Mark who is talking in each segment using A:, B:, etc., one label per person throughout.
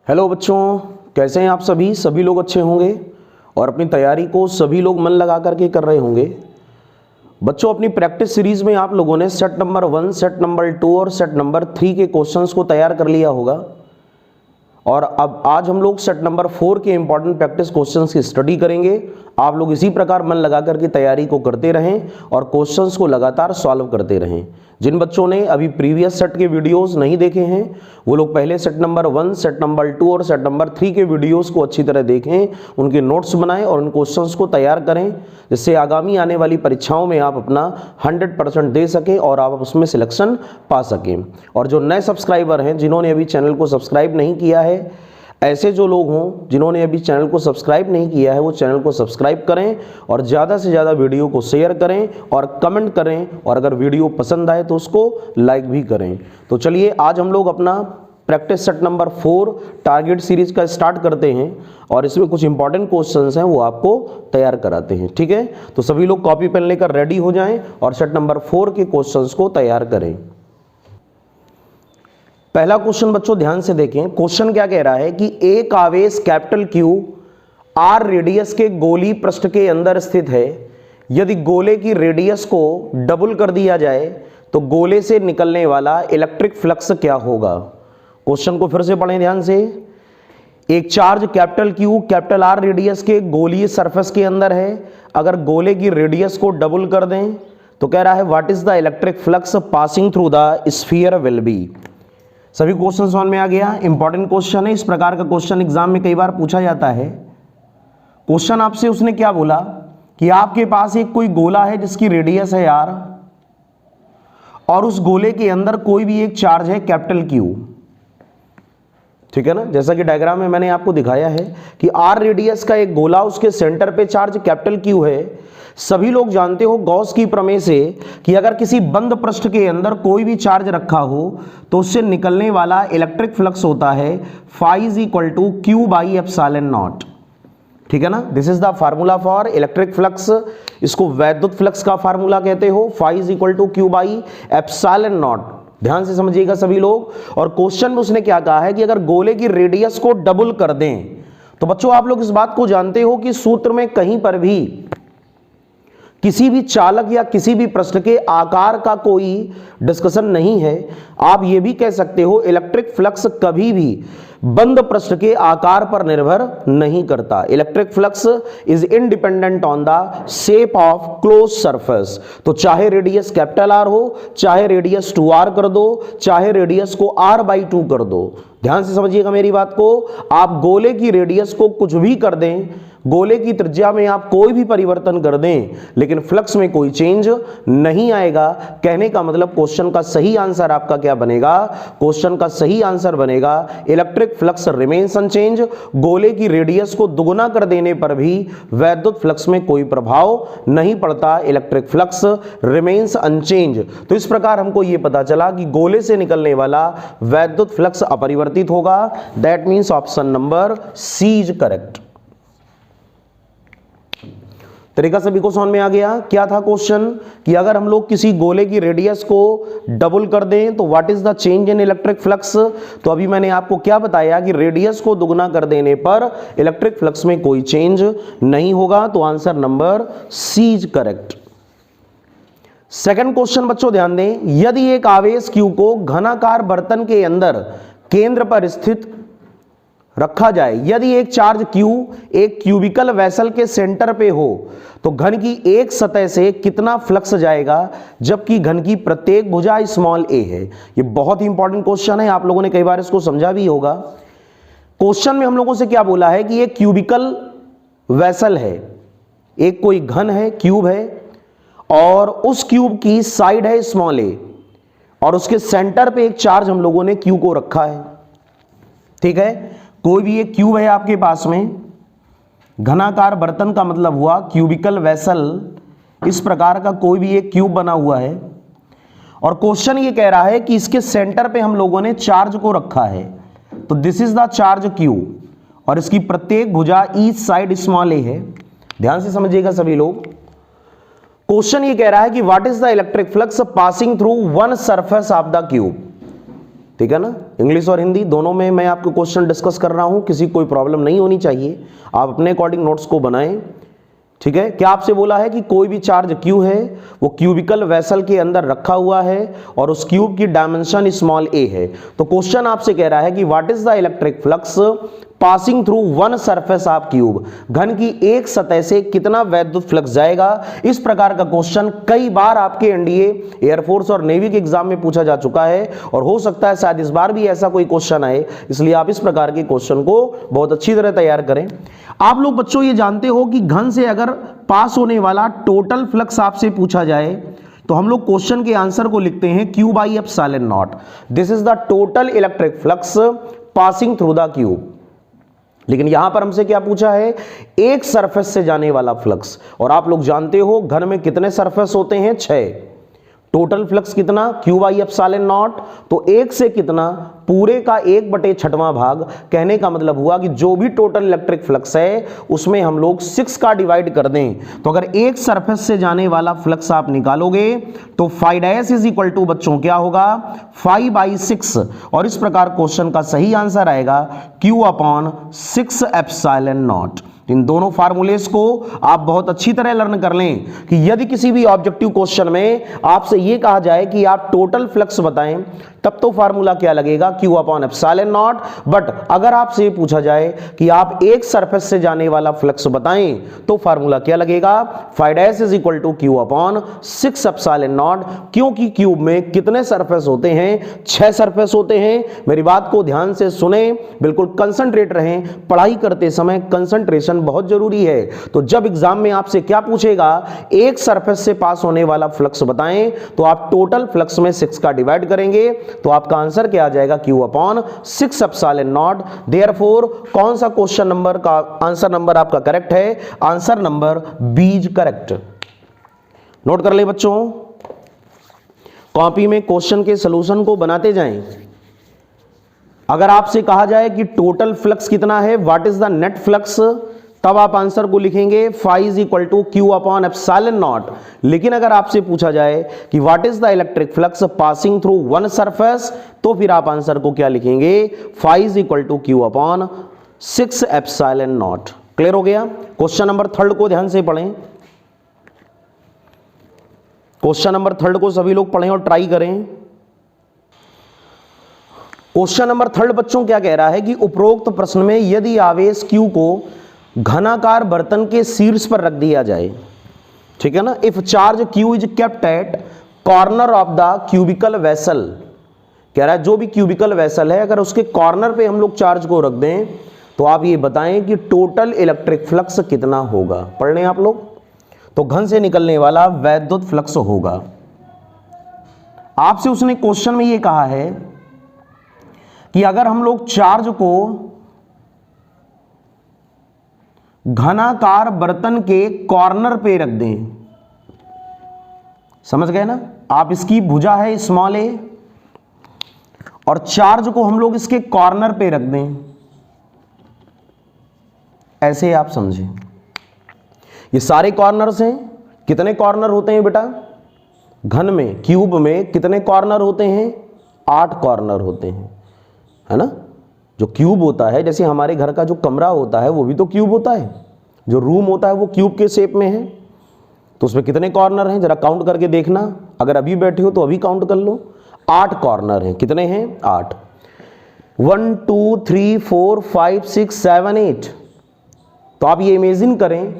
A: Hello बच्चों, कैसे हैं आप सभी लोग अच्छे होंगे और अपनी तैयारी को सभी लोग मन लगा करके कर रहे होंगे। बच्चों, अपनी प्रैक्टिस सीरीज में आप लोगों ने सेट नंबर 1, सेट नंबर 2 और सेट नंबर 3 के क्वेश्चंस को तैयार कर लिया होगा और अब आज हम लोग सेट नंबर 4 के इंपॉर्टेंट प्रैक्टिस क्वेश्चंस की स्टडी करेंगे। आप लोग इसी प्रकार मन लगा करके तैयारी को करते रहें और क्वेश्चंस को लगातार सॉल्व करते रहें। जिन बच्चों ने अभी प्रीवियस सेट के वीडियोस नहीं देखे हैं वो लोग पहले सेट नंबर 1, सेट नंबर 2 और सेट नंबर 3 के वीडियोस को अच्छी तरह देखें, उनके नोट्स बनाएं और उन क्वेश्चंस को तैयार करें, जिससे आगामी आने वाली परीक्षाओं में आप अपना 100% दे सकें और आप उसमें सिलेक्शन पा सकें। और जो नए सब्सक्राइबर हैं, जिन्होंने अभी चैनल को सब्सक्राइब नहीं किया है, ऐसे जो लोग हों जिन्होंने अभी चैनल को सब्सक्राइब नहीं किया है, वो चैनल को सब्सक्राइब करें और ज़्यादा से ज़्यादा वीडियो को शेयर करें और कमेंट करें और अगर वीडियो पसंद आए तो उसको लाइक भी करें। तो चलिए आज हम लोग अपना practice set number 4 target series का स्टार्ट करते हैं और इसमें कुछ इंपॉर्टेंट क्वेश्चंस हैं वो आपको तैयार कराते हैं। ठीक है, तो सभी लोग कॉपी पेन लेकर रेडी हो जाएं और सेट नंबर 4 के क्वेश्चंस को तैयार करें। पहला क्वेश्चन बच्चों ध्यान से देखें। क्वेश्चन क्या कह रहा है कि एक आवेश कैपिटल Q R रेडियस के गोली पृष्ठ के अंदर स्थित है। यदि गोले की रेडियस को डबल कर दिया जाए तो गोले से निकलने वाला इलेक्ट्रिक फ्लक्स क्या होगा। क्वेश्चन को फिर से पढ़ें ध्यान से। एक charge capital Q capital R radius के गोलीय सरफेस के अंदर है। अगर गोले की रेडियस को डबल कर दें तो कह रहा है what is the electric flux passing through the sphere will be. सभी क्वेश्चन समझ में आ गया। इंपॉर्टेंट क्वेश्चन है, इस प्रकार का क्वेश्चन एग्जाम में कई बार पूछा जाता है। क्वेश्चन आपसे उसने क्या बोला कि आपके पास एक कोई गोला है जिसकी रेडियस है R और उस गोले के अंदर कोई भी एक चार्ज है कैपिटल Q। ठीक है ना, जैसा कि डायग्राम में मैंने आपको दिखाया है कि R रेडियस का एक गोला, उसके सेंटर पे चार्ज कैपिटल Q है। सभी लोग जानते हो गॉस की प्रमेय से कि अगर किसी बंद पृष्ठ के अंदर कोई भी चार्ज रखा हो तो उससे निकलने वाला इलेक्ट्रिक फ्लक्स होता है phi is equal to Q by epsilon naught। ठीक है ना, this is the formula for electric flux. इसको वैद्युत फ्लक्स का फार्मूला कहते हो। phi is equal to Q by epsilon naught। ध्यान से समझिएगा सभी लोग। और क्वेश्चन में उसने क्या कहा है कि अगर गोले की रेडियस को डबल कर दें तो बच्चों आप लोग इस बात को जानते हो कि सूत्र में कहीं पर भी किसी भी चालक या किसी भी प्रश्न के आकार का कोई डिस्कशन नहीं है। आप ये भी कह सकते हो इलेक्ट्रिक फ्लक्स कभी भी बंद पृष्ठ के आकार पर निर्भर नहीं करता। Electric flux is independent on the shape of close surface. तो चाहे रेडियस कैपिटल R हो, चाहे रेडियस 2R कर दो, चाहे रेडियस को R/2 कर दो। ध्यान से समझिएगा मेरी बात को। आप गोले की रेडियस को कुछ भी कर दें, गोले की त्रिज्या में आप कोई भी परिवर्तन कर दें, लेकिन फ्लक्स में कोई चेंज नहीं आएगा। कहने का मतलब क्वेश्चन का सही आंसर आपका क्या बनेगा? क्वेश्चन का सही आंसर बनेगा इलेक्ट्रिक फ्लक्स रिमेन्स अनचेंज। गोले की रेडियस को दुगुना कर देने पर भी वैद्युत फ्लक्स में कोई प्रभाव नहीं पड़ता। Electric flux remains unchanged. तो इस प्रकार हमको यह पता चला कि गोले से निकलने वाला वैद्युत फ्लक्स अपरिवर्तित होगा। That means option number C is correct. तरीका सभी को समझ में आ गया। क्या था क्वेश्चन कि अगर हम लोग किसी गोले की रेडियस को डबल कर दें तो what is the change in electric flux. तो अभी मैंने आपको क्या बताया कि रेडियस को दुगुना कर देने पर इलेक्ट्रिक फ्लक्स में कोई चेंज नहीं होगा। तो answer number C is correct. Second question बच्चों ध्यान दें। यदि एक आवेश Q को घनाकार बर्तन के अंदर केंद्र पर स्थित रखा जाए, यदि एक चार्ज Q एक क्यूबिकल वेसल के सेंटर पे हो तो घन की एक सतह से कितना फ्लक्स जाएगा जबकि घन की प्रत्येक भुजा स्मॉल a है। ये बहुत ही इंपॉर्टेंट क्वेश्चन है, आप लोगों ने कई बार इसको समझा भी होगा। क्वेश्चन में हम लोगों से क्या बोला है कि एक क्यूबिकल वेसल है, एक कोई घन है, क्यूब है और उस क्यूब की साइड है स्मॉल a और उसके सेंटर पे एक चार्ज हम लोगों ने Q को रखा है। ठीक है, कोई भी एक क्यूब है आपके पास में, घनाकार बर्तन का मतलब हुआ क्यूबिकल वेसल, इस प्रकार का कोई भी एक क्यूब बना हुआ है और क्वेश्चन ये कह रहा है कि इसके सेंटर पे हम लोगों ने चार्ज को रखा है। तो this is the charge Q और इसकी प्रत्येक भुजा ईच साइड स्मॉल a है। ध्यान से समझिएगा सभी लोग। क्वेश्चन ये कह रहा है कि what is the electric flux passing through one surface of the cube. ठीक है ना, इंग्लिश और हिंदी दोनों में मैं आपको क्वेश्चन डिस्कस कर रहा हूं, किसी कोई प्रॉब्लम नहीं होनी चाहिए, आप अपने अकॉर्डिंग नोट्स को बनाएं। ठीक है, क्या आपसे बोला है कि कोई भी चार्ज क्यू है वो क्यूबिकल वेसल के अंदर रखा हुआ है और उस क्यूब की डायमेंशन स्मॉल ए है। तो क्वेश्चन आपसे कह रहा है कि what is the electric flux passing through one surface of cube, घन की एक सतह से कितना वैद्युत फ्लक्स जाएगा। इस प्रकार का क्वेश्चन कई बार आपके एनडीए, एयरफोर्स और नेवी के एग्जाम में पूछा जा चुका है और हो सकता है शायद इस बार भी ऐसा कोई क्वेश्चन आए, इसलिए आप इस प्रकार के क्वेश्चन को बहुत अच्छी तरह तैयार करें। आप लोग बच्चों ये जानते हो कि घन से अगर पास होने वाला टोटल फ्लक्स आपसे पूछा जाए तो हम लोग क्वेश्चन के आंसर को लिखते हैं Q by epsilon not, this is the total electric flux passing through the cube. लेकिन यहां पर हमसे क्या पूछा है, एक सरफेस से जाने वाला फ्लक्स, और आप लोग जानते हो घन में कितने सरफेस होते हैं, 6। टोटल फ्लक्स कितना, Q by एप्सिलॉन नॉट, तो एक से कितना, पूरे का 1/6वां भाग। कहने का मतलब हुआ कि जो भी टोटल इलेक्ट्रिक फ्लक्स है उसमें हम लोग 6 का डिवाइड कर दें। तो अगर एक सरफेस से जाने वाला फ्लक्स आप निकालोगे तो phi dash is equal to बच्चों क्या होगा, 5/6, और इस प्रकार क्वेश्चन का सही आंसर आएगा Q/6 एप्सिलॉन नॉट। इन दोनों फार्मूलेस को आप बहुत अच्छी तरह लर्न कर लें कि यदि किसी भी ऑब्जेक्टिव क्वेश्चन में आपसे यह कहा जाए कि आप टोटल फ्लक्स बताएं, तब तो फार्मूला क्या लगेगा, Q/एप्सिलॉन नॉट। बट अगर आपसे पूछा जाए कि आप एक सरफेस से जाने वाला फ्लक्स बताएं तो फार्मूला क्या लगेगा, phi dash is equal to Q/6 epsilon naught. क्योंकि क्यूब में कितने सरफेस होते हैं, 6 सरफेस होते हैं। मेरी बात को ध्यान से सुने, बिल्कुल कंसंट्रेट रहें, पढ़ाई करते समय कंसंट्रेशन बहुत जरूरी है। तो जब एग्जाम में आपसे क्या पूछेगा, एक सरफेस से पास होने वाला फ्लक्स बताएं, तो आप टोटल फ्लक्स में 6 का डिवाइड करेंगे तो आपका आंसर क्या आ जाएगा, Q/6 एप्सिलॉन नॉट। देयरफॉर कौन सा क्वेश्चन नंबर का आंसर नंबर आपका करेक्ट है, answer number B is correct. Note कर ले बच्चों, कॉपी में क्वेश्चन के सॉल्यूशन को बनाते जाएं। अगर आपसे कहा जाए कि टोटल फ्लक्स कितना है, what is the net flux, तब आप आंसर को लिखेंगे phi is equal to Q epsilon naught. लेकिन अगर आपसे पूछा जाए कि what is the electric flux passing through one surface, तो फिर आप आंसर को क्या लिखेंगे, phi is equal to Q/6 epsilon naught. Clear हो गया। क्वेश्चन नंबर 3 को ध्यान से पढ़ें, क्वेश्चन नंबर 3 को सभी लोग पढ़ें और ट्राई करें। क्वेश्चन नंबर 3 बच्चों क्या कह रहा है कि उपरोक्त प्रश्न में यदि आवेश Q को घनाकार बर्तन के शीर्ष पर रख दिया जाए, ठीक है ना, if charge Q is kept at corner of the cubical vessel, कह रहा है जो भी क्यूबिकल वेसल है अगर उसके कॉर्नर पे हम लोग चार्ज को रख दें तो आप ये बताएं कि टोटल इलेक्ट्रिक फ्लक्स कितना होगा। पढ़ लें आप लोग। तो घन से निकलने वाला वैद्युत फ्लक्स होगा। आपसे उसने क्वेश्चन में ये कहा है कि अगर हम लोग चार्ज को घनाकार बर्तन के कॉर्नर पे रख दें, समझ गए ना, आप इसकी भुजा है स्मॉल ए और चार्ज को हम लोग इसके कॉर्नर पे रख दें, ऐसे आप समझें। ये सारे कॉर्नर्स हैं। कितने कॉर्नर होते हैं बेटा घन में, क्यूब में कितने कॉर्नर होते हैं, 8 कॉर्नर होते हैं, है ना। जो क्यूब होता है, जैसे हमारे घर का जो कमरा होता है वो भी तो क्यूब होता है, जो रूम होता है वो क्यूब के शेप में है। तो उसमें कितने कॉर्नर हैं जरा काउंट करके देखना, अगर अभी बैठे हो तो अभी काउंट कर लो। 8 कॉर्नर हैं। कितने हैं, 8। 1 2 3 4 5 6 7 8। तो आप ये इमेजिन करें,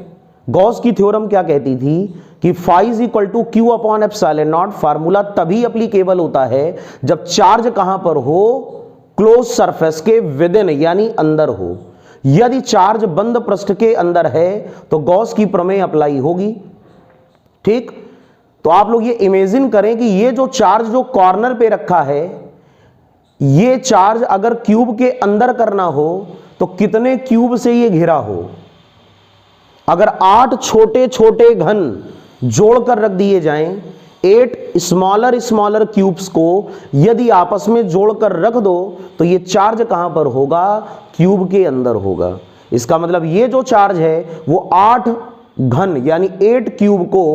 A: गॉस की थ्योरम क्या कहती थी कि phi is equal to Q epsilon naught. Formula तभी एप्लीकेबल होता है जब चार्ज कहां पर हो, क्लोज सरफेस के विदिन यानी अंदर हो। यदि चार्ज बंद पृष्ठ के अंदर है तो गॉस की प्रमेय अप्लाई होगी। ठीक, तो आप लोग ये इमेजिन करें कि ये जो चार्ज जो कॉर्नर पे रखा है, ये चार्ज अगर क्यूब के अंदर करना हो तो कितने क्यूब से ये घिरा हो। अगर 8 छोटे छोटे घन जोड़कर रख दिए जाएं, 8 स्मॉलर क्यूब्स को यदि आपस में जोड़कर रख दो तो ये चार्ज कहां पर होगा, क्यूब के अंदर होगा। इसका मतलब ये जो चार्ज है वो 8 घन यानी 8 क्यूब को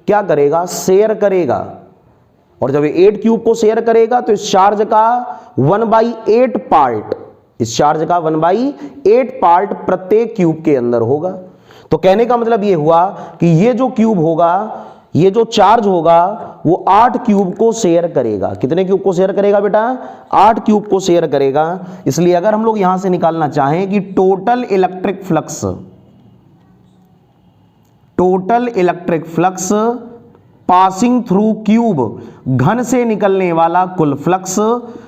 A: क्या करेगा, शेयर करेगा। और जब ये 8 क्यूब को शेयर करेगा तो इस चार्ज का 1/8 पार्ट, इस चार्ज का 1/8 पार्ट प्रत्येक क्यूब के अंदर होगा। तो कहने का मतलब ये हुआ कि ये जो क्यूब होगा, ये जो चार्ज होगा वो 8 क्यूब को शेयर करेगा। कितने क्यूब को शेयर करेगा बेटा? 8 क्यूब को शेयर करेगा। इसलिए अगर हम लोग यहां से निकालना चाहें कि total electric flux passing through cube, घन से निकलने वाला कुल फ्लक्स,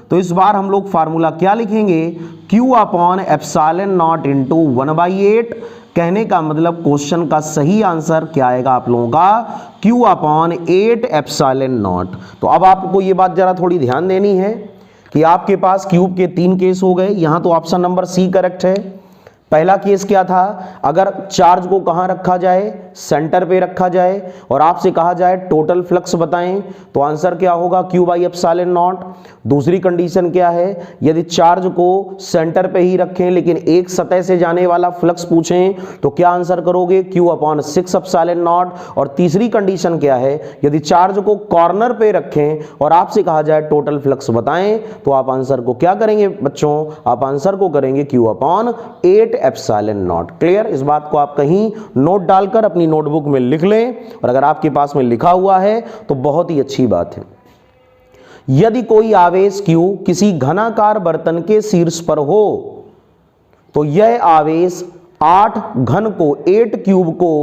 A: तो इस बार हम लोग फार्मूला क्या लिखेंगे? Q upon epsilon not into 1/8। कहने का मतलब क्वेश्चन का सही आंसर क्या आएगा आप लोगों का? Q upon 8 epsilon not. तो अब आपको ये बात जरा थोड़ी ध्यान देनी है कि आपके पास क्यूब के 3 केस हो गए। यहां तो ऑप्शन नंबर सी करेक्ट है। पहला केस क्या था? अगर चार्ज को कहां रखा जाए? सेंटर पे रखा जाए और आपसे कहा जाए टोटल फ्लक्स बताएं, तो आंसर क्या होगा? Q by epsilon not. दूसरी कंडीशन क्या है? यदि चार्ज को सेंटर पे ही रखें लेकिन एक सतह से जाने वाला फ्लक्स पूछें तो क्या आंसर करोगे? Q upon 6 epsilon not. और तीसरी कंडीशन क्या है? यदि चार्ज को कॉर्नर पे रखें और आपसे कहा जाए टोटल फ्लक्स बताएं, तो आप आंसर को क्या करेंगे बच्चों? आप आंसर को करेंगे Q upon 8 epsilon naught. Clear? इस बात को आप कहीं नोट डालकर अपनी नोटबुक में लिख लें, और अगर आपके पास में लिखा हुआ है तो बहुत ही अच्छी बात है। यदि कोई आवेश Q किसी घनाकार बर्तन के शीर्ष पर हो तो यह आवेश 8 घन को 8 क्यूब को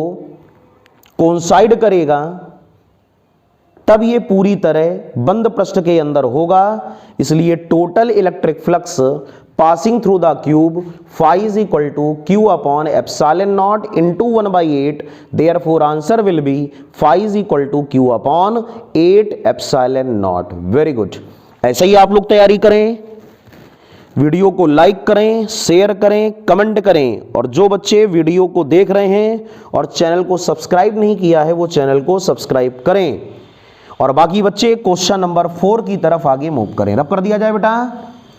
A: कोइंसाइड करेगा, तब यह पूरी तरह बंद पृष्ठ के अंदर होगा। इसलिए total electric flux passing through the cube phi is equal to Q upon epsilon naught into 1/8. Therefore answer will be phi is equal to Q upon 8 epsilon naught. Very good. ऐसे ही आप लोग तैयारी करें, वीडियो को like करें, share करें, comment करें, और जो बच्चे वीडियो को देख रहे हैं और चैनल को सब्सक्राइब नहीं किया है वो चैनल को सब्सक्राइब करें, और बाकी बच्चे क्वेश्चन नंबर 4 की तरफ आगे मूव करें। रब कर दिया जाए बेटा।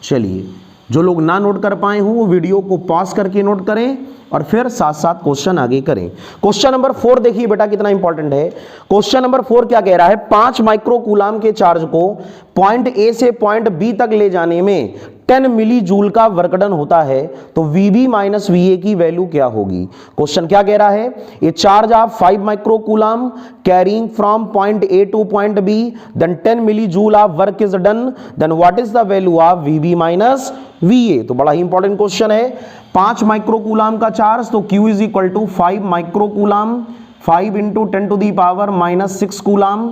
A: चलिए, जो लोग ना नोट कर पाए हों वो वीडियो को पॉज करके नोट करें और फिर साथ साथ क्वेश्चन आगे करें। क्वेश्चन नंबर 4 देखिए बेटा कितना इंपॉर्टेंट है। क्वेश्चन नंबर 4 क्या कह रहा है? 5 माइक्रो कूलाम के चार्ज को पॉइंट ए से पॉइंट बी तक ले जाने में 10 मिली जूल का वर्क डन होता है, तो VB माइनस VA की वैल्यू क्या होगी? क्वेश्चन क्या कह रहा है? ये charge of 5 micro coulomb carrying from point A to point B, then 10 milli joule of work is done, then what is the value of VB minus VA? तो बड़ा ही इंपॉर्टेंट क्वेश्चन है। 5 माइक्रो कूलाम का चार्ज, तो Q is equal to 5 micro coulomb, 5 into 10 to the power minus 6 coulomb.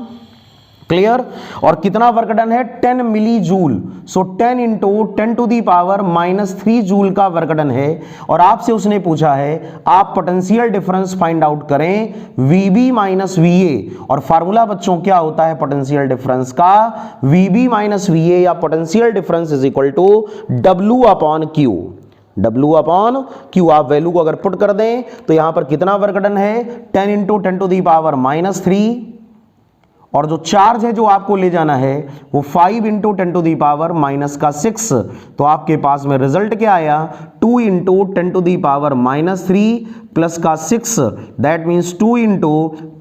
A: Clear? और कितना work done है? 10 मिली joule. So 10 into 10 to the power minus 3 joule का वर्क डन है, और आपसे उसने पूछा है आप पोटेंशियल डिफरेंस फाइंड आउट करें VB माइनस VA। और फार्मूला बच्चों क्या होता है पोटेंशियल डिफरेंस का? VB माइनस VA या potential difference is equal to W upon Q। W upon Q। आप वैल्यू को अगर पुट कर दें तो यहां पर कितना वर्क डन है? 10 into 10 to the power minus 3, और जो चार्ज है जो आपको ले जाना है वो 5 into 10 to the power minus का 6। तो आपके पास में रिजल्ट क्या आया? 2 into 10 to the power minus 3 plus का 6, that means 2 into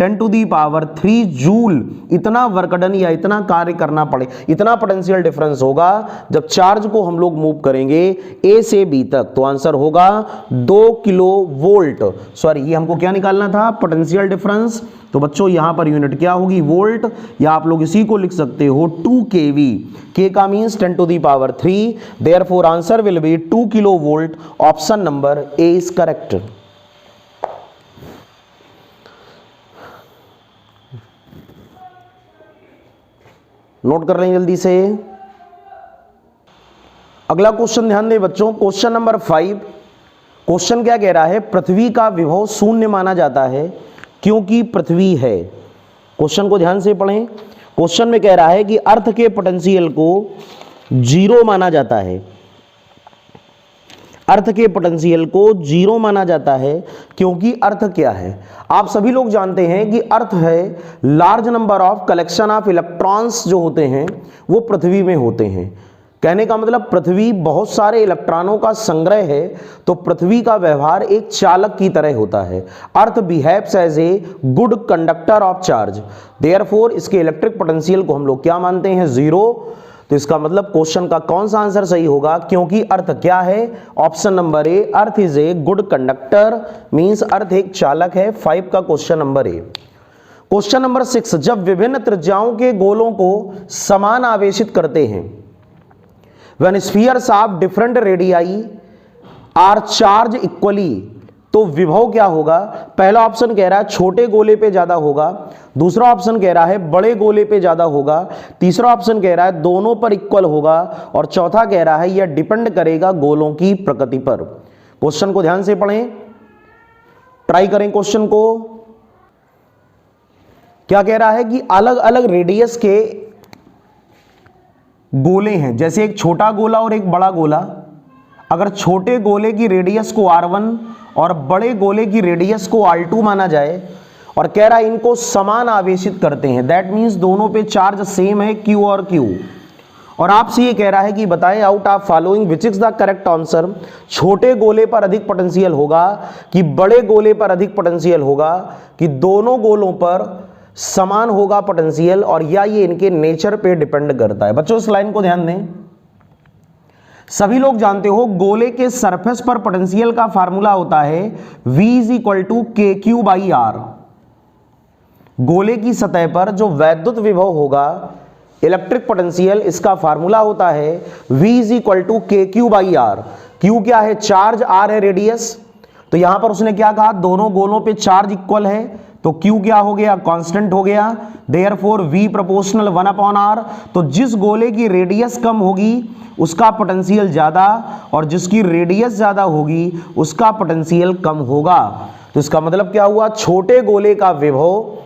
A: 10 to the power 3 joule. इतना वर्क डन या इतना कार्य करना पड़े, इतना पोटेंशियल डिफरेंस होगा जब चार्ज को हम लोग मूव करेंगे ए से बी तक। तो आंसर होगा 2 किलो वोल्ट। सॉरी, ये हमको क्या निकालना था? Potential difference. तो बच्चों यहां पर यूनिट क्या होगी? वोल्ट, या आप लोग इसी को लिख सकते हो 2 kV। K का means 10 to the power 3। Therefore answer will be 2 kilovolt. Option number A is correct. Note कर लें जल्दी से। अगला क्वेश्चन ध्यान दें बच्चों, क्वेश्चन नंबर 5। क्वेश्चन क्या कह रहा है? पृथ्वी का विभव शून्य माना जाता है क्योंकि पृथ्वी है। क्वेश्चन को ध्यान से पढ़ें। क्वेश्चन में कह रहा है कि अर्थ के पोटेंशियल को 0 माना जाता है। अर्थ के पोटेंशियल को 0 माना जाता है क्योंकि अर्थ क्या है? आप सभी लोग जानते हैं कि अर्थ है large number of collection of electrons जो होते हैं वो पृथ्वी में होते हैं। कहने का मतलब पृथ्वी बहुत सारे इलेक्ट्रॉनों का संग्रह है, तो पृथ्वी का व्यवहार एक चालक की तरह होता है। Earth behaves as a good conductor of charge, therefore इसके इलेक्ट्रिक पोटेंशियल को हम लोग क्या मानते हैं, 0। तो इसका मतलब क्वेश्चन का कौन सा आंसर सही होगा, क्योंकि अर्थ क्या है, option number A, earth is a good conductor, means earth एक चालक है। 5 का question number A. Question number 6, जब विभिन्न त्रिज्याओं के गोलों को समान आवेशित करते हैं, when spheres of different radii are charged equally, तो विभव क्या होगा। पहला ऑप्शन कह रहा है छोटे गोले पे ज्यादा होगा, दूसरा ऑप्शन कह रहा है बड़े गोले पे ज्यादा होगा, तीसरा ऑप्शन कह रहा है दोनों पर इक्वल होगा, और चौथा कह रहा है यह डिपेंड करेगा गोलों की प्रकृति पर। क्वेश्चन को ध्यान से पढ़ें, ट्राई करें क्वेश्चन को। क्या कह रहा है कि अलग अलग रेडियस के गोले हैं, जैसे एक छोटा गोला और एक बड़ा गोला। अगर छोटे गोले की रेडियस को r1 और बड़े गोले की रेडियस को r2 माना जाए, और कह रहा है इनको समान आवेशित करते हैं, दैट मींस दोनों पे चार्ज सेम है q और q। और आपसे ये कह रहा है कि बताएं out of following which is the correct answer, छोटे गोले पर अधिक पोटेंशियल होगा कि बड़े गोले पर अधिक पोटेंशियल होगा, कि दोनों गोलों पर समान होगा पोटेंशियल, और या ये इनके नेचर पे डिपेंड करता है। बच्चों इस लाइन को ध्यान दें। सभी लोग जानते हो गोले के सरफेस पर पोटेंशियल का फार्मूला होता है V = kq/r। गोले की सतह पर जो वैद्युत विभव होगा, इलेक्ट्रिक पोटेंशियल, इसका फार्मूला होता है V = kq/r। q क्या है, चार्ज, r है रेडियस। तो यहां पर उसने क्या कहा, दोनों गोलों पे चार्ज इक्वल है, तो Q क्या हो गया, कांस्टेंट हो गया, देयरफॉर V प्रोपोर्शनल 1/r। तो जिस गोले की रेडियस कम होगी उसका पोटेंशियल ज्यादा, और जिसकी रेडियस ज्यादा होगी उसका पोटेंशियल कम होगा। तो इसका मतलब क्या हुआ, छोटे गोले का विभव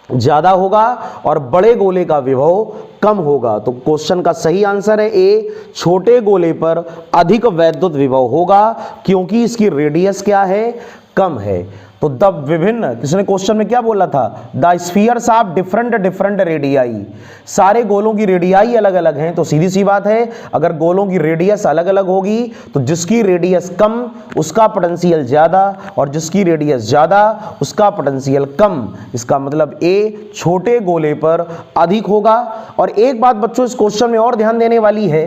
A: ज्यादा होगा और बड़े गोले का विभव कम होगा। तो क्वेश्चन का सही आंसर है ए, छोटे गोले पर अधिक वैद्युत विभव होगा क्योंकि इसकी रेडियस क्या है, कम है। तो द विभिन्न, किसने क्वेश्चन में क्या बोला था, the spheres of different radii, सारे गोलों की रेडियाई अलग अलग हैं। तो सीधी सी बात है, अगर गोलों की रेडियस अलग अलग होगी तो जिसकी रेडियस कम उसका पोटेंशियल ज्यादा, और जिसकी रेडियस ज्यादा उसका पोटेंशियल कम। इसका मतलब ए, छोटे गोले पर अधिक होगा। और एक बात बच्चों इस क्वेश्चन में और ध्यान देने वाली है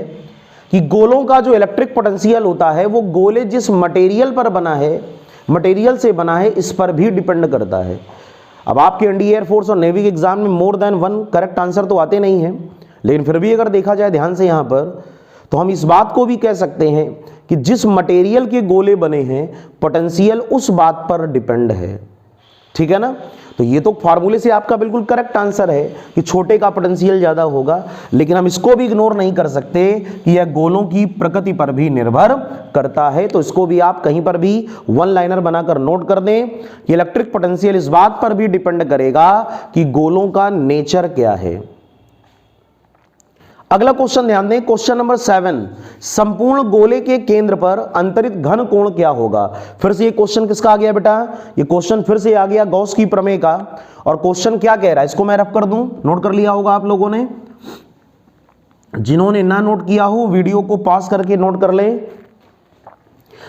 A: कि गोलों का जो इलेक्ट्रिक पोटेंशियल होता है वो गोले जिस मटेरियल पर बना है, मटेरियल से बना है, इस पर भी डिपेंड करता है। अब आपके इंडियन एयरफोर्स और नेवी के एग्जाम में मोर देन 1 करेक्ट आंसर तो आते नहीं हैं, लेकिन फिर भी अगर देखा जाए ध्यान से यहाँ पर, तो हम इस बात को भी कह सकते हैं कि जिस मटेरियल के गोले बने हैं पोटेंशियल उस बात पर डिपेंड है। ठीक है ना। तो ये तो फार्मूले से आपका बिल्कुल करेक्ट आंसर है कि छोटे का पोटेंशियल ज्यादा होगा, लेकिन हम इसको भी इग्नोर नहीं कर सकते कि यह गोलों की प्रकृति पर भी निर्भर करता है। तो इसको भी आप कहीं पर भी वन लाइनर बनाकर नोट कर दें कि इलेक्ट्रिक पोटेंशियल इस बात पर भी डिपेंड करेगा कि गोलों का नेचर क्या है। अगला क्वेश्चन ध्यान दें, क्वेश्चन नंबर 7, संपूर्ण गोले के केंद्र पर अंतरित घन कोण क्या होगा। फिर से ये क्वेश्चन किसका आ गया बेटा, ये क्वेश्चन फिर से आ गया गॉस की प्रमेय का। और क्वेश्चन क्या कह रहा है, इसको मैं रफ कर दूं, नोट कर लिया होगा आप लोगों ने। जिन्होंने ना नोट किया हो वीडियो को पॉज करके नोट कर ले।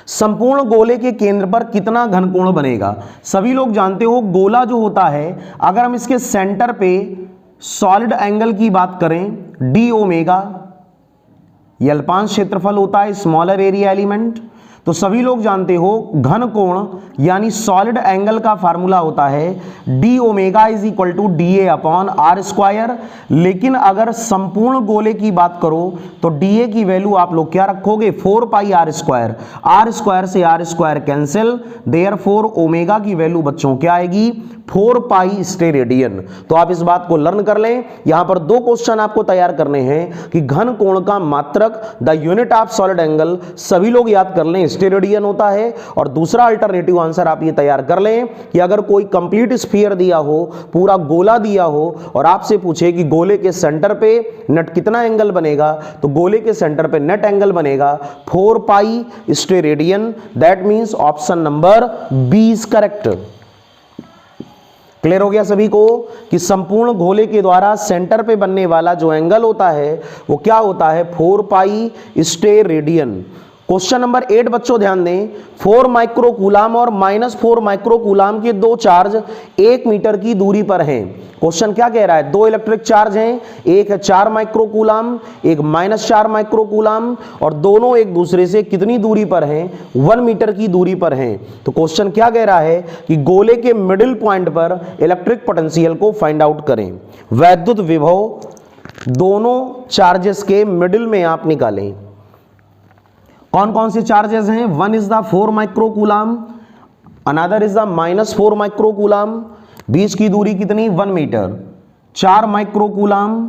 A: संपूर्ण गोले के केंद्र पर कितना घन कोण बनेगा। सभी लोग जानते हो गोला जो होता है, अगर हम इसके सेंटर पे सॉलिड एंगल की बात करें डी ओमेगा, ये अल्पांश क्षेत्रफल होता है, स्मॉलर एरिया एलिमेंट। तो सभी लोग जानते हो घन कोण यानी सॉलिड एंगल का फार्मूला होता है D omega is equal to D A upon R square. लेकिन अगर संपूर्ण गोले की बात करो तो डी ए की वैल्यू आप लोग क्या रखोगे, 4 pi R square. R square से R square cancel, therefore omega की वैल्यू बच्चों क्या आएगी, 4 पाई स्टेरेडियन। तो आप इस बात को लर्न कर लें। यहां पर 2 क्वेश्चन आपको तैयार करने हैं कि घन कोण का मात्रक the unit of solid angle सभी लोग याद कर लें स्टेरेडियन होता है। और दूसरा अल्टरनेटिव आंसर आप ये तैयार कर लें कि अगर कोई कंप्लीट स्फीयर दिया हो, पूरा गोला दिया हो और आपसे पूछे कि गोले के सेंटर पे नेट कितना एंगल बनेगा, तो गोले के सेंटर पे नेट एंगल बनेगा 4 pi steradian. That means option number B is correct. Clear हो गया सभी को कि संपूर्ण गोले के द्वारा सेंटर पे बनने वाला जो एंगल होता है वो क्या होता है, 4 पाई स्टे रेडियन। क्वेश्चन नंबर 8 बच्चों ध्यान दें, 4 माइक्रोकूलाम और -4 माइक्रोकूलाम के दो चार्ज 1 मीटर की दूरी पर हैं। क्वेश्चन क्या कह रहा है, दो इलेक्ट्रिक चार्ज हैं, एक है 4 माइक्रोकूलाम, एक -4 माइक्रोकूलाम, और दोनों एक दूसरे से कितनी दूरी पर हैं, 1 मीटर की दूरी पर हैं। तो क्वेश्चन क्या कह रहा है कि गोले के मिडिल पॉइंट पर इलेक्ट्रिक पोटेंशियल को फाइंड आउट करें। वैद्युत विभव दोनों चार्जेस के मिडिल में आप निकालें। कौन कौन से चार्जेस हैं, one is the 4 microcoulomb, another is the -4 microcoulomb, बीच की दूरी कितनी, 1 मीटर। 4 माइक्रोकूलाम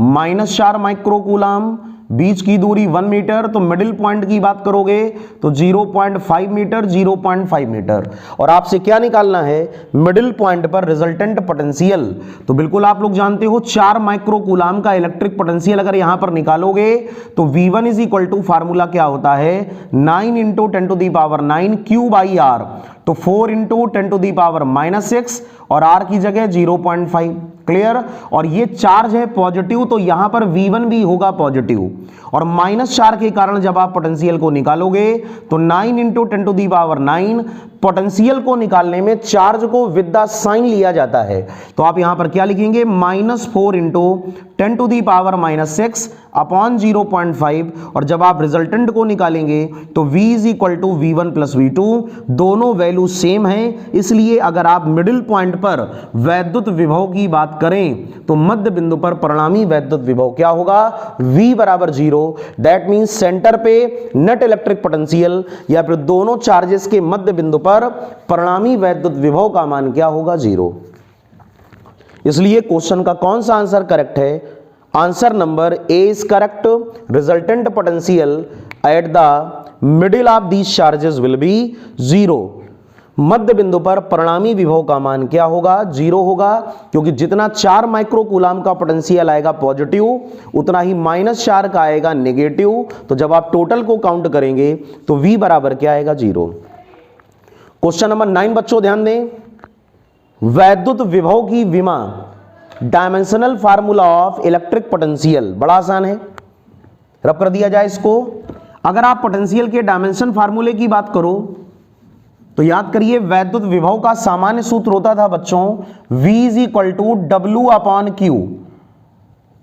A: -4 माइक्रोकूलाम, बीच की दूरी 1 मीटर। तो मिडिल पॉइंट की बात करोगे तो 0.5 मीटर, 0.5 मीटर। और आपसे क्या निकालना है, मिडिल पॉइंट पर रिजल्टेंट पोटेंशियल। तो बिल्कुल आप लोग जानते हो 4 माइक्रोकूलाम का इलेक्ट्रिक पोटेंशियल अगर यहां पर निकालोगे तो V1 is equal to formula क्या होता है, 9 इंटू 10⁹ Q/R। तो 4 इंटू 10⁻⁻6 और R की जगह 0.5। क्लियर। और ये चार्ज है पॉजिटिव, तो यहां पर V1 भी होगा पॉजिटिव। और -4 के कारण जब आप पोटेंशियल को निकालोगे तो 9 इंटू 10⁹ पोटेंशियल को निकालने में चार्ज को विद द साइन लिया जाता है। तो आप यहां पर क्या लिखेंगे, -4 इंटू 10⁻⁻6 अपॉन 0.5। और जब आप रिजल्टेंट को निकालेंगे तो V is equal to V1 प्लस V2, दोनों वैल्यू सेम हैं। इसलिए अगर आप मिडिल पॉइंट पर वैद्युत विभव की बात करें तो मध्य बिंदु पर परिणामी वैद्युत विभव क्या होगा, V बराबर 0। दैट मीन्स सेंटर पे नेट इलेक्ट्रिक पोटेंशियल या फिर दोनों चार्जेस के मध्य बिंदु पर परिणामी वैद्युत विभव का मान क्या होगा, 0। इसलिए क्वेश्चन का कौन सा आंसर करेक्ट है, answer number A is correct. Resultant potential at the middle of these charges will be 0। मध्य बिंदु पर परिणामी विभव का मान क्या होगा, 0 होगा, क्योंकि जितना 4 माइक्रोकूलाम का पोटेंशियल आएगा पॉजिटिव उतना ही -4 का आएगा नेगेटिव। तो जब आप टोटल को काउंट करेंगे तो V बराबर क्या आएगा, 0। क्वेश्चन नंबर 9 बच्चों ध्यान दें, वैद्युत विभव की विमा dimensional formula of electric potential, बड़ा आसान है, रब कर दिया जाए इसको। अगर आप पोटेंशियल के डायमेंशन फार्मूले की बात करो तो याद करिए वैद्युत विभव का सामान्य सूत्र होता था बच्चों V is equal to W/Q।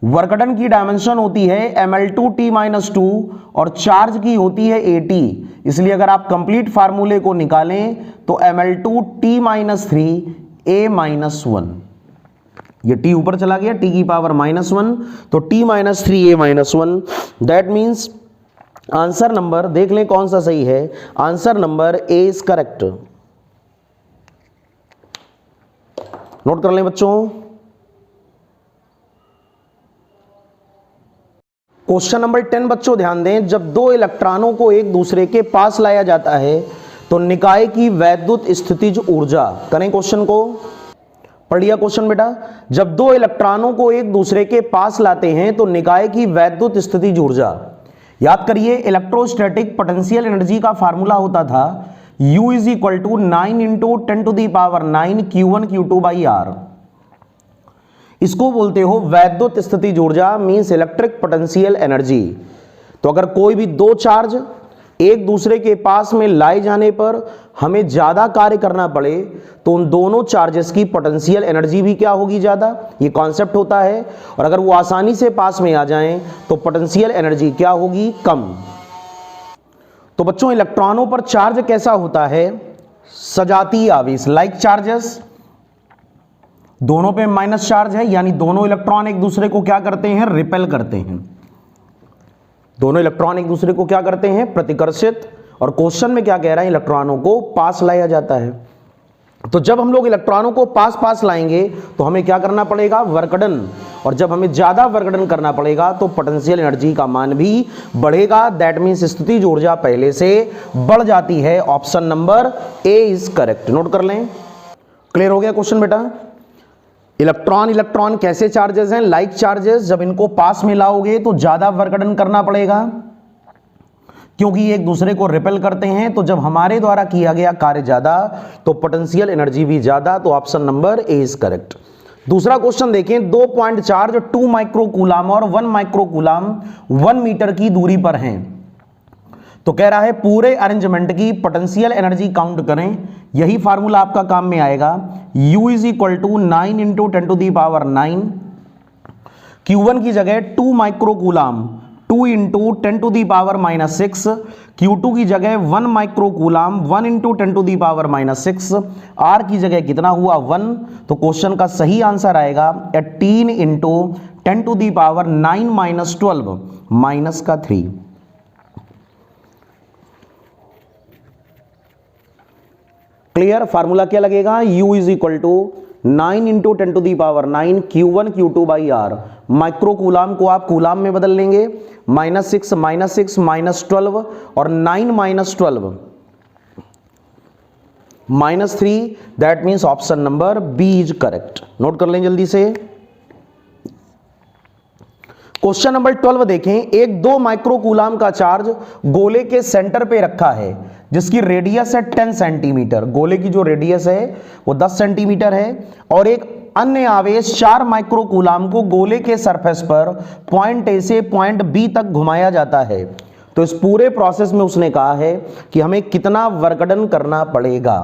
A: Work done की डायमेंशन होती है ml2T-2 और चार्ज की होती है AT। इसलिए अगर आप कंप्लीट फार्मूले को निकालें तो ml2T-3 A-1, ये T ऊपर चला गया, T की पावर -1, तो T-3 A-1। That means answer number देख लें कौन सा सही है, answer number A is correct. Note कर लें बच्चों। क्वेश्चन नंबर 10 बच्चों ध्यान दें, जब दो इलेक्ट्रॉनों को एक दूसरे के पास लाया जाता है तो निकाय की वैद्युत स्थितिज ऊर्जा, करें क्वेश्चन को, पढ़ लिया क्वेश्चन बेटा। जब दो इलेक्ट्रॉनों को एक दूसरे के पास लाते हैं तो निकाय की वैद्युत स्थितिज ऊर्जा, याद करिए इलेक्ट्रोस्टैटिक पोटेंशियल एनर्जी का फार्मूला होता था U is equal to 9 into 10⁹ Q1 Q2/R। इसको बोलते हो वैद्युत स्थितिज ऊर्जा, मींस इलेक्ट्रिक पोटेंशियल एनर्जी। तो अगर कोई भी दो चार्ज एक दूसरे के पास में लाए जाने पर हमें ज्यादा कार्य करना पड़े तो उन दोनों चार्जेस की पोटेंशियल एनर्जी भी क्या होगी, ज्यादा, ये कॉन्सेप्ट होता है। और अगर वो आसानी से पास में आ जाएं तो पोटेंशियल एनर्जी क्या होगी, कम। तो बच्चों इलेक्ट्रॉनों पर चार्ज कैसा होता है, सजातीय आवेश, लाइक चार्जेस, दोनों पे माइनस चार्ज है, यानी दोनों इलेक्ट्रॉन एक दूसरे को क्या करते हैं, रिपेल करते हैं। दोनों इलेक्ट्रॉन एक दूसरे को क्या करते हैं, प्रतिकर्षित। और क्वेश्चन में क्या कह रहा है, इलेक्ट्रॉनों को पास लाया जाता है। तो जब हम लोग इलेक्ट्रॉनों को पास लाएंगे तो हमें क्या करना पड़ेगा, वर्कडन। और जब हमें ज्यादा वर्कडन करना पड़ेगा तो पोटेंशियल एनर्जी का मान भी बढ़ेगा। दैट मीन्स स्थितिज ऊर्जा पहले से बढ़ जाती है। Option number A is correct. Note कर लें। क्लियर हो गया क्वेश्चन बेटा। इलेक्ट्रॉन कैसे चार्जेस हैं, लाइक चार्जेस। जब इनको पास में लाओगे तो ज्यादा वर्कडन करना पड़ेगा। क्योंकि ये एक दूसरे को रिपेल करते हैं। तो जब हमारे द्वारा किया गया कार्य ज्यादा तो पोटेंशियल एनर्जी भी ज्यादा, तो option number A is correct. दूसरा क्वेश्चन देखें, 2 पॉइंट चार्ज 2 माइक्रोकूलाम और 1 माइक्रोकूलाम 1 मीटर की दूरी पर हैं। तो कह रहा है पूरे अरेंजमेंट की पोटेंशियल एनर्जी काउंट करें। यही फार्मूला आपका काम में आएगा, U is equal to 9 into 10 to the power 9, Q1 की जगह 2 microcoulomb 2 into 10 to the power -6, Q2 की जगह 1 microcoulomb 1 into 10 to the power -6, R की जगह कितना हुआ 1। तो क्वेश्चन का सही आंसर आएगा 18 into 10 to the power 9 minus 12 minus का 3। क्लियर? फार्मूला क्या लगेगा, U is equal to 9 into 10 to the power 9 Q1 Q2 by R। Microcoulomb को आप कूलाम में बदल लेंगे, -6 -12 और 9 -12 -3, that means option number B is correct. Note कर लें जल्दी से। क्वेश्चन नंबर 12 देखें, एक 2 माइक्रोकूलाम का चार्ज गोले के सेंटर पे रखा है जिसकी रेडियस है 10 सेंटीमीटर। गोले की जो रेडियस है वो 10 सेंटीमीटर है और एक अन्य आवेश 4 माइक्रोकूलाम को गोले के सरफेस पर पॉइंट ए से पॉइंट बी तक घुमाया जाता है। तो इस पूरे प्रोसेस में उसने कहा है कि हमें कितना वर्क डन करना पड़ेगा।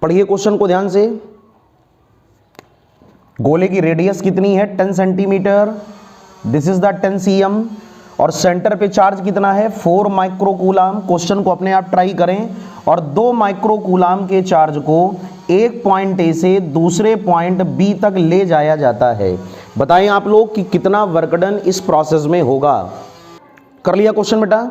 A: पढ़िए क्वेश्चन को ध्यान से। गोले की रेडियस कितनी है 10 centimetre, this is the 10 cm, और सेंटर पे चार्ज कितना है 4 माइक्रोकूलाम। क्वेश्चन को अपने आप ट्राई करें। और 2 माइक्रोकूलाम के चार्ज को एक पॉइंट ए से दूसरे पॉइंट बी तक ले जाया जाता है। बताएं आप लोग कि कितना वर्क डन इस प्रोसेस में होगा। कर लिया क्वेश्चन बेटा?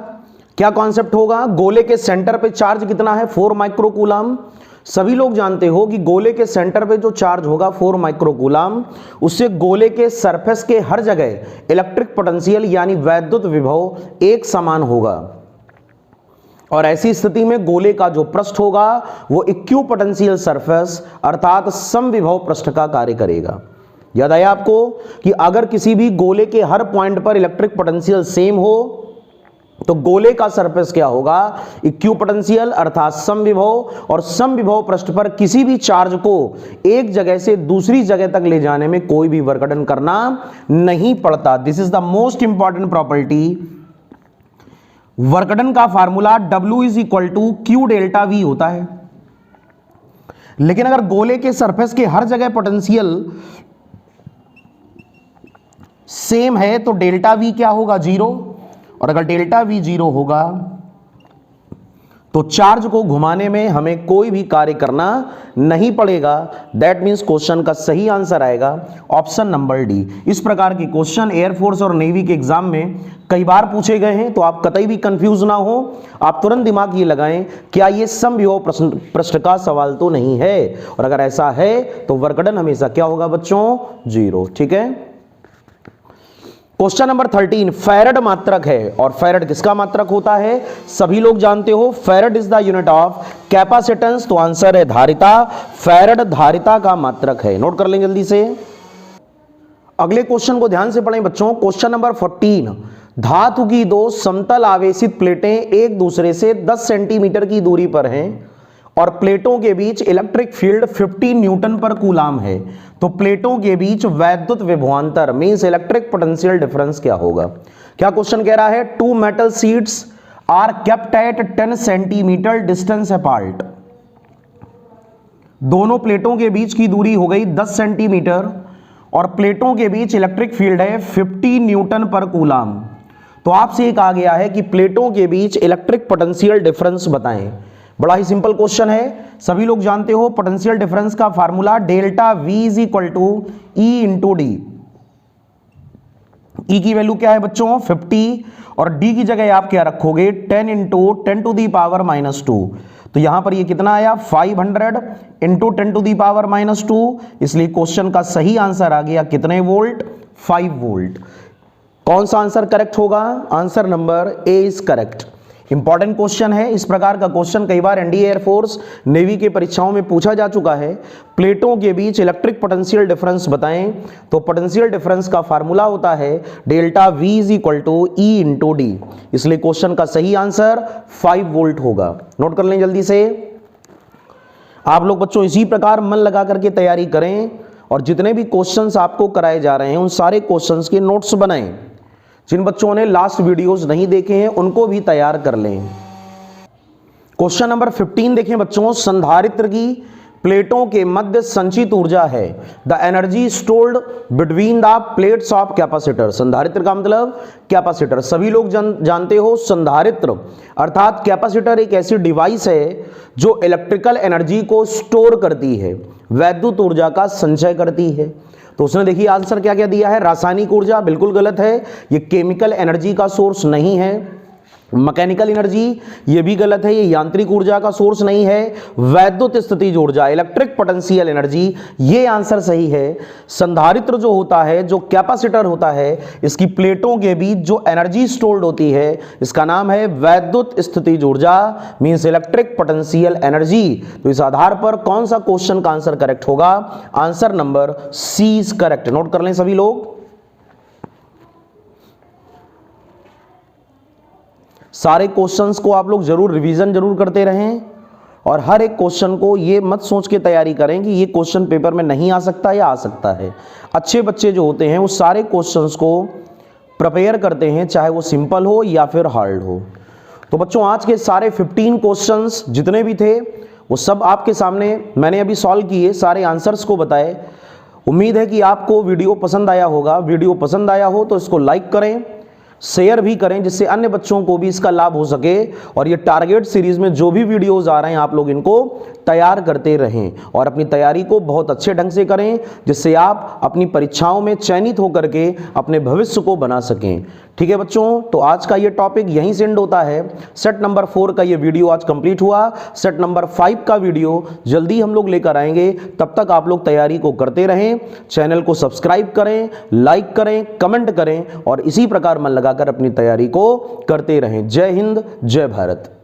A: क्या कॉन्सेप्ट होगा, गोले के सेंटर पे चार्ज कितना है 4 माइक्रोकूलाम। सभी लोग जानते हो कि गोले के सेंटर पे जो चार्ज होगा 4 माइक्रोकूलाम, उससे गोले के सरफेस के हर जगह इलेक्ट्रिक पोटेंशियल यानी वैद्युत विभव एक समान होगा। और ऐसी स्थिति में गोले का जो पृष्ठ होगा वो इक्विपोटेंशियल सरफेस अर्थात समविभव पृष्ठ का कार्य करेगा। याद आया आपको कि अगर किसी भी गोले के हर पॉइंट पर इलेक्ट्रिक पोटेंशियल सेम हो तो गोले का सरफेस क्या होगा, इक्विपोटेंशियल अर्थात समविभव, और समविभव पृष्ठ पर किसी भी चार्ज को एक जगह से दूसरी जगह तक ले जाने में कोई भी वर्क डन करना नहीं पड़ता। This is the most important property. Work done का formula W is equal to Q delta V होता है। लेकिन अगर गोले के सरफेस के हर जगह पोटेंशियल सेम है तो डेल्टा V क्या होगा 0, और अगर डेल्टा V 0 होगा तो चार्ज को घुमाने में हमें कोई भी कार्य करना नहीं पड़ेगा। दैट मीन्स क्वेश्चन का सही आंसर आएगा ऑप्शन नंबर डी। इस प्रकार के क्वेश्चन एयरफोर्स और नेवी के एग्जाम में कई बार पूछे गए हैं, तो आप कतई भी कंफ्यूज ना हो। आप तुरंत दिमाग ये लगाएं, क्या ये समविभव पृष्ठ का सवाल तो नहीं है, और अगर ऐसा है तो वर्क डन हमेशा क्या होगा बच्चों 0। ठीक है। क्वेश्चन नंबर 13, फैरड मात्रक है, और फैरड किसका मात्रक होता है सभी लोग जानते हो, farad is the unit of capacitance. तो आंसर है धारिता। फैरड धारिता का मात्रक है। नोट कर लें जल्दी से। अगले क्वेश्चन को ध्यान से पढ़ें बच्चों। क्वेश्चन नंबर 14, धातु की 2 समतल आवेशित प्लेटें एक दूसरे से 10 सेंटीमीटर की दूरी पर हैं और प्लेटों के बीच इलेक्ट्रिक फील्ड 50 न्यूटन पर कूलाम है। तो प्लेटों के बीच वैद्युत विभवांतर मींस इलेक्ट्रिक पोटेंशियल डिफरेंस क्या होगा। क्या क्वेश्चन कह रहा है, 2 metal sheets are kept at 10 centimetre distance apart. दोनों प्लेटों के बीच की दूरी हो गई 10 सेंटीमीटर और प्लेटों के बीच इलेक्ट्रिक फील्ड है 50 न्यूटन पर कूलाम। तो आपसे कहा गया है कि प्लेटों के बीच इलेक्ट्रिक पोटेंशियल डिफरेंस बताएं। बड़ा ही सिंपल क्वेश्चन है, सभी लोग जानते हो पोटेंशियल डिफरेंस का formula delta V is equal to E into d. E की वैल्यू क्या है बच्चों 50, और D की जगह आप क्या रखोगे 10 इंटू 10 टू दी पावर -2। तो यहां पर ये कितना आया 500 इंटू 10 टू दी पावर -2। इसलिए क्वेश्चन का सही आंसर आ गया कितने वोल्ट 5 वोल्ट। कौन सा आंसर करेक्ट होगा, answer number A is correct. Important question है। इस प्रकार का क्वेश्चन कई बार एनडीए एयरफोर्स नेवी के परीक्षाओं में पूछा जा चुका है। प्लेटों के बीच इलेक्ट्रिक पोटेंशियल डिफरेंस बताएं, तो पोटेंशियल डिफरेंस का फार्मूला होता है delta V is equal to E into d. इसलिए क्वेश्चन का सही आंसर 5 वोल्ट होगा। नोट कर लें जल्दी से। आप लोग बच्चों इसी प्रकार मन लगा करके तैयारी करें और जितने भी क्वेश्चंस आपको कराए जा रहे हैं उन सारे क्वेश्चंस के नोट्स बनाएं। जिन बच्चों ने लास्ट वीडियोस नहीं देखे हैं उनको भी तैयार कर लें। क्वेश्चन नंबर 15 देखें बच्चों, संधारित्र की प्लेटों के मध्य संचित ऊर्जा है the energy stored between the plates of capacitor. संधारित्र का मतलब कैपेसिटर। सभी लोग जानते हो संधारित्र अर्थात कैपेसिटर एक ऐसी डिवाइस है जो इलेक्ट्रिकल एनर्जी को स्टोर करती है, वैद्युत ऊर्जा का संचय करती है। तो उसने देखिए आंसर क्या क्या दिया है, रासायनिक ऊर्जा, बिल्कुल गलत है, ये केमिकल एनर्जी का सोर्स नहीं है। मैकेनिकल एनर्जी, ये भी गलत है, ये यांत्रिक ऊर्जा का सोर्स नहीं है। वैद्युत स्थितिज ऊर्जा, इलेक्ट्रिक पोटेंशियल एनर्जी, ये आंसर सही है। संधारित्र जो होता है, जो कैपेसिटर होता है, इसकी प्लेटों के बीच जो एनर्जी स्टोर्ड होती है इसका नाम है वैद्युत स्थितिज ऊर्जा, मींस इलेक्ट्रिक पोटेंशियल एनर्जी। तो इस आधार पर कौन सा क्वेश्चन का आंसर करेक्ट होगा? Answer number C is correct. Note कर लें सभी लोग। सारे क्वेश्चंस को आप लोग जरूर रिवीजन जरूर करते रहें और हर एक क्वेश्चन को ये मत सोच के तैयारी करें कि ये क्वेश्चन पेपर में नहीं आ सकता या आ सकता है। अच्छे बच्चे जो होते हैं वो सारे क्वेश्चंस को प्रिपेयर करते हैं, चाहे वो सिंपल हो या फिर हार्ड हो। तो बच्चों आज के सारे 15 क्वेश्चंस जितने भी थे वो सब आपके सामने मैंने अभी सॉल्व किए, सारे आंसर्स को बताए। उम्मीद है कि आपको वीडियो पसंद आया होगा। वीडियो पसंद आया हो तो इसको लाइक करें, शेयर भी करें, जिससे अन्य बच्चों को भी इसका लाभ हो सके। और ये टारगेट सीरीज में जो भी वीडियोस आ रहे हैं आप लोग इनको तैयार करते रहें और अपनी तैयारी को बहुत अच्छे ढंग से करें, जिससे आप अपनी परीक्षाओं में चयनित होकर के अपने भविष्य को बना सकें। ठीक है बच्चों, तो आज का ये टॉपिक यहीं से एंड होता है। सेट नंबर 4 का ये वीडियो आज कंप्लीट हुआ। सेट नंबर 5 का वीडियो जल्दी हम लोग लेकर आएंगे। तब तक आप लोग तैयारी को करते रहें, चैनल को सब्सक्राइब करें, लाइक करें, कमेंट करें और इसी प्रकार मन लगाकर अपनी तैयारी को करते रहें। जय हिंद, जय भारत।